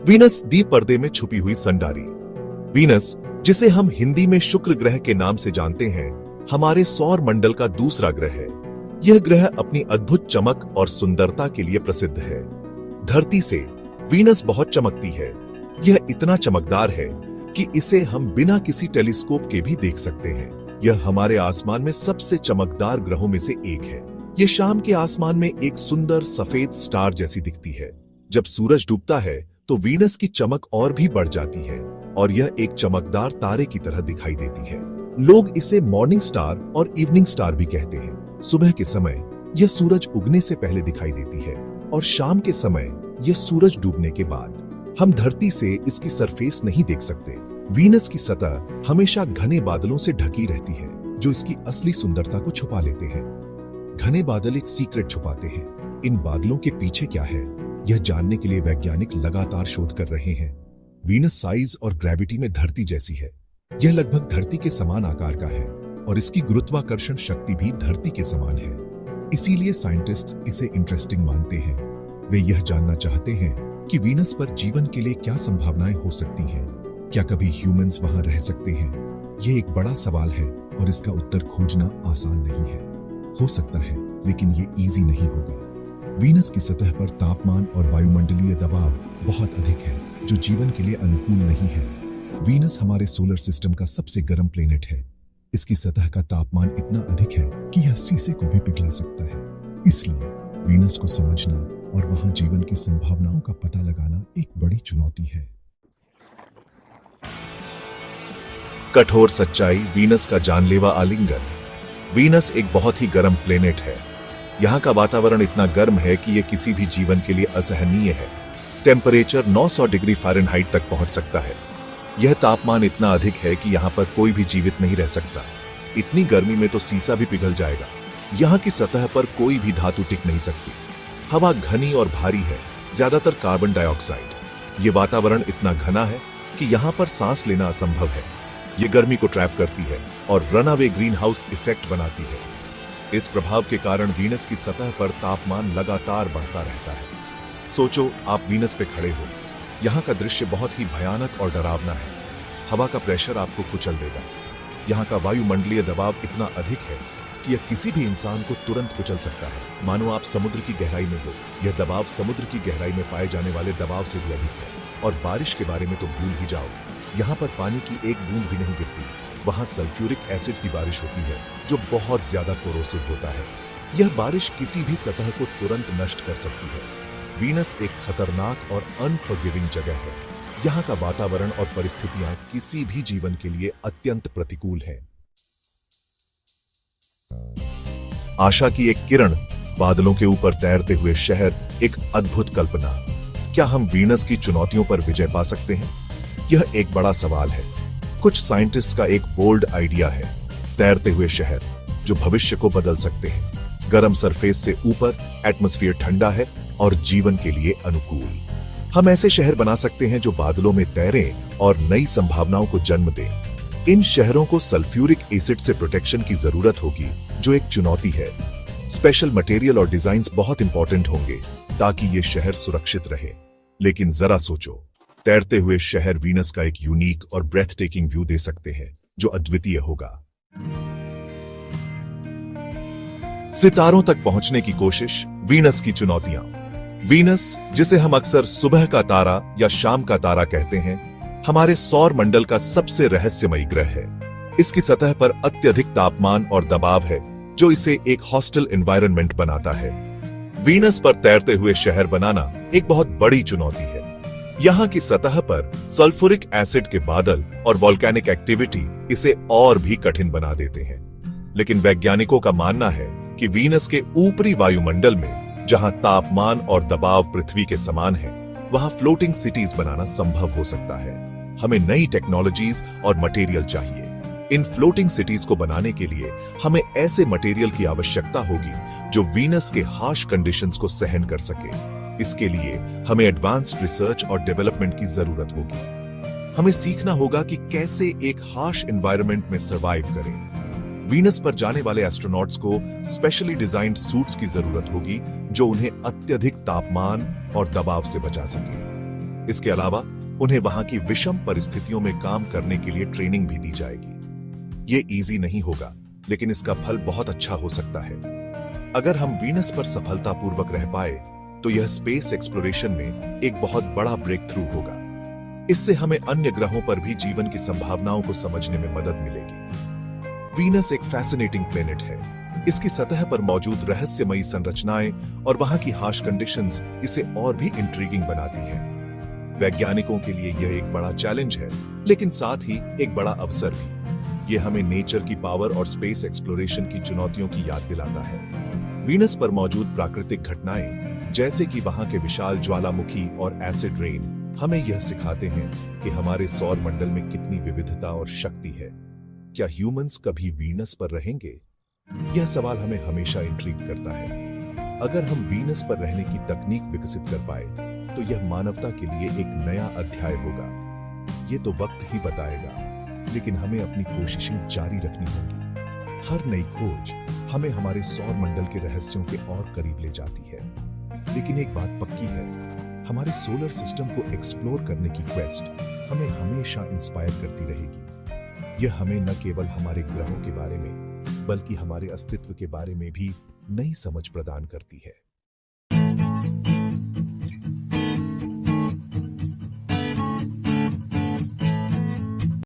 Venus द्वीप पर्दे में छुपी हुई सनडारी। वीनस, जिसे हम हिंदी में शुक्र ग्रह के नाम से जानते हैं, हमारे सौर मंडल का दूसरा ग्रह है। यह ग्रह अपनी अद्भुत चमक और सुंदरता के लिए प्रसिद्ध है। धरती से वीनस बहुत चमकती है। यह इतना चमकदार है कि इसे हम बिना किसी टेलीस्कोप के भी देख सकते हैं। यह हमारे आसमान में सबसे चमकदार ग्रहों में से एक है। यह शाम के आसमान में एक सुंदर सफेद स्टार जैसी दिखती है। जब सूरज डूबता है तो वीनस की चमक और भी बढ़ जाती है और यह एक चमकदार तारे की तरह दिखाई देती है। लोग इसे मॉर्निंग स्टार और इवनिंग स्टार भी कहते हैं। सुबह के समय यह सूरज उगने से पहले दिखाई देती है और शाम के समय यह सूरज डूबने के बाद। हम धरती से इसकी सरफेस नहीं देख सकते। वीनस की सतह हमेशा घने बादलों से ढकी रहती है, जो इसकी असली सुंदरता को छुपा लेते हैं। घने बादल एक सीक्रेट छुपाते हैं। इन बादलों के पीछे क्या है, यह जानने के लिए वैज्ञानिक लगातार शोध कर रहे हैं। वीनस साइज और ग्रेविटी में धरती जैसी है। यह लगभग धरती के समान आकार का है और इसकी गुरुत्वाकर्षण शक्ति भी धरती के समान है। इसीलिए साइंटिस्ट्स इसे इंटरेस्टिंग मानते हैं। वे यह जानना चाहते हैं कि वीनस पर जीवन के लिए क्या संभावनाएं हो सकती हैं। क्या कभी ह्यूमंस वहां रह सकते हैं? यह एक बड़ा सवाल है और इसका उत्तर खोजना आसान नहीं है। हो सकता है, लेकिन ये इजी नहीं होगा। वीनस की सतह पर तापमान और वायुमंडलीय दबाव बहुत अधिक है, जो जीवन के लिए अनुकूल नहीं है। वीनस हमारे सोलर सिस्टम का सबसे गर्म प्लेनेट है। इसकी सतह का तापमान इतना अधिक है कि यह शीशे को भी पिघला सकता है। इसलिए वीनस को समझना और वहां जीवन की संभावनाओं का पता लगाना एक बड़ी चुनौती है। कठोर सच्चाई, वीनस का जानलेवा आलिंगन। वीनस एक बहुत ही गर्म प्लेनेट है। यहाँ का वातावरण इतना गर्म है कि यह किसी भी जीवन के लिए असहनीय है। टेम्परेचर 900 डिग्री फ़ारेनहाइट तक पहुंच सकता है। यह तापमान इतना अधिक है कि यहाँ पर कोई भी जीवित नहीं रह सकता। इतनी गर्मी में तो शीशा भी पिघल जाएगा। यहाँ की सतह पर कोई भी धातु टिक नहीं सकती। हवा घनी और भारी है, ज्यादातर कार्बन डाइऑक्साइड। ये वातावरण इतना घना है कि यहाँ पर सांस लेना असंभव है। ये गर्मी को ट्रैप करती है और रनअवे ग्रीन हाउस इफेक्ट बनाती है। इस प्रभाव के कारण वीनस की सतह पर तापमान लगातार बढ़ता रहता है। सोचो, आप वीनस पे खड़े हो। यहाँ का दृश्य बहुत ही भयानक और डरावना है। हवा का प्रेशर आपको कुचल देगा। यहाँ का वायुमंडलीय दबाव इतना अधिक है कि यह किसी भी इंसान को तुरंत कुचल सकता है। मानो आप समुद्र की गहराई में हो। यह दबाव समुद्र की गहराई में पाए जाने वाले दबाव से भी अधिक है। और बारिश के बारे में तो भूल ही जाओ। यहाँ पर पानी की एक बूंद भी नहीं गिरती। वहाँ सल्फ्यूरिक एसिड की बारिश होती है, जो बहुत ज्यादा कोरोसिव होता है। यह बारिश किसी भी सतह को तुरंत नष्ट कर सकती है। वीनस एक खतरनाक और अनफॉरगिविंग जगह है। यहाँ का वातावरण और परिस्थितियां किसी भी जीवन के लिए अत्यंत प्रतिकूल है। आशा की एक किरण, बादलों के ऊपर तैरते हुए शहर, एक अद्भुत कल्पना। क्या हम वीनस की चुनौतियों पर विजय पा सकते हैं? यह एक बड़ा सवाल है। कुछ साइंटिस्ट का एक बोल्ड आइडिया है, तैरते हुए शहर जो भविष्य को बदल सकते हैं। गर्म सरफेस से ऊपर एटमॉस्फेयर ठंडा है और जीवन के लिए अनुकूल। हम ऐसे शहर बना सकते हैं जो बादलों में तैरें और नई संभावनाओं को जन्म दें। इन शहरों को सल्फ्यूरिक एसिड से प्रोटेक्शन की जरूरत होगी, जो एक चुनौती है। स्पेशल मटेरियल और डिजाइन्स बहुत इंपॉर्टेंट होंगे ताकि ये शहर सुरक्षित रहे। लेकिन जरा सोचो, तैरते हुए शहर वीनस का एक यूनिक और ब्रेथ टेकिंग व्यू दे सकते हैं, जो अद्वितीय होगा। सितारों तक पहुंचने की कोशिश, वीनस की चुनौतियां। वीनस, जिसे हम अक्सर सुबह का तारा या शाम का तारा कहते हैं, हमारे सौर मंडल का सबसे रहस्यमयी ग्रह है। इसकी सतह पर अत्यधिक तापमान और दबाव है, जो इसे एक हॉस्टाइल एनवायरनमेंट बनाता है। वीनस पर तैरते हुए शहर बनाना एक बहुत बड़ी चुनौती है। यहाँ की सतह पर सल्फ्यूरिक एसिड के बादल और वोल्केनिक एक्टिविटी इसे और भी कठिन बना देते हैं। लेकिन वैज्ञानिकों का मानना है कि वीनस के ऊपरी वायुमंडल में, जहां तापमान और दबाव पृथ्वी के समान है, वहां फ्लोटिंग सिटीज बनाना संभव हो सकता है। हमें नई टेक्नोलॉजीज और मटेरियल चाहिए। इन फ्लोटिंग सिटीज को बनाने के लिए हमें ऐसे मटेरियल की आवश्यकता होगी जो वीनस के हार्श कंडीशंस को सहन कर सके। इसके लिए हमें एडवांस्ड रिसर्च और डेवलपमेंट की जरूरत होगी। हमें सीखना होगा कि कैसे एक हार्श एनवायरनमेंट में सर्वाइव करें। वीनस पर जाने वाले एस्ट्रोनॉट्स को स्पेशली डिजाइन्ड सूट्स की जरूरत होगी, जो उन्हें अत्यधिक तापमान और दबाव से बचा सके। इसके अलावा उन्हें वहां की विषम परिस्थितियों में काम करने के लिए ट्रेनिंग भी दी जाएगी। ये इजी नहीं होगा, लेकिन इसका फल बहुत अच्छा हो सकता है। अगर हम वीनस पर सफलतापूर्वक रह पाए तो यह स्पेस एक्सप्लोरेशन में एक बहुत बड़ा ब्रेक थ्रू होगा। इससे हमें अन्य ग्रहों पर भी जीवन की संभावनाओं को समझने में मदद मिलेगी। वीनस एक फैसिनेटिंग प्लेनेट है। इसकी सतह पर मौजूद रहस्यमयी संरचनाएं और वहां की हार्श कंडीशंस इसे और भी इंट्रीगिंग बनाती हैं। वैज्ञानिकों के लिए यह एक बड़ा चैलेंज है, लेकिन साथ ही एक बड़ा अवसर भी। यह हमें नेचर की पावर और स्पेस एक्सप्लोरेशन की चुनौतियों की याद दिलाता है। वीनस पर मौजूद प्राकृतिक घटनाएं, जैसे कि वहां के विशाल ज्वालामुखी और एसिड रेन, हमें यह सिखाते हैं कि हमारे सौर मंडल में कितनी विविधता और शक्ति है। क्या ह्यूमंस कभी वीनस पर रहेंगे? यह सवाल हमें हमेशा इंट्रिग करता है। अगर हम वीनस पर रहने की तकनीक विकसित कर पाए तो यह मानवता के लिए एक नया अध्याय होगा। ये तो वक्त ही बताएगा, लेकिन हमें अपनी कोशिशें जारी रखनी होगी। हर नई खोज हमें हमारे सौर मंडल के रहस्यों के और करीब ले जाती है। लेकिन एक बात पक्की है, हमारे सोलर सिस्टम को एक्सप्लोर करने की क्वेस्ट हमें हमेशा इंस्पायर करती रहेगी। यह हमें न केवल हमारे ग्रहों के बारे में, बल्कि हमारे अस्तित्व के बारे में भी नई समझ प्रदान करती है।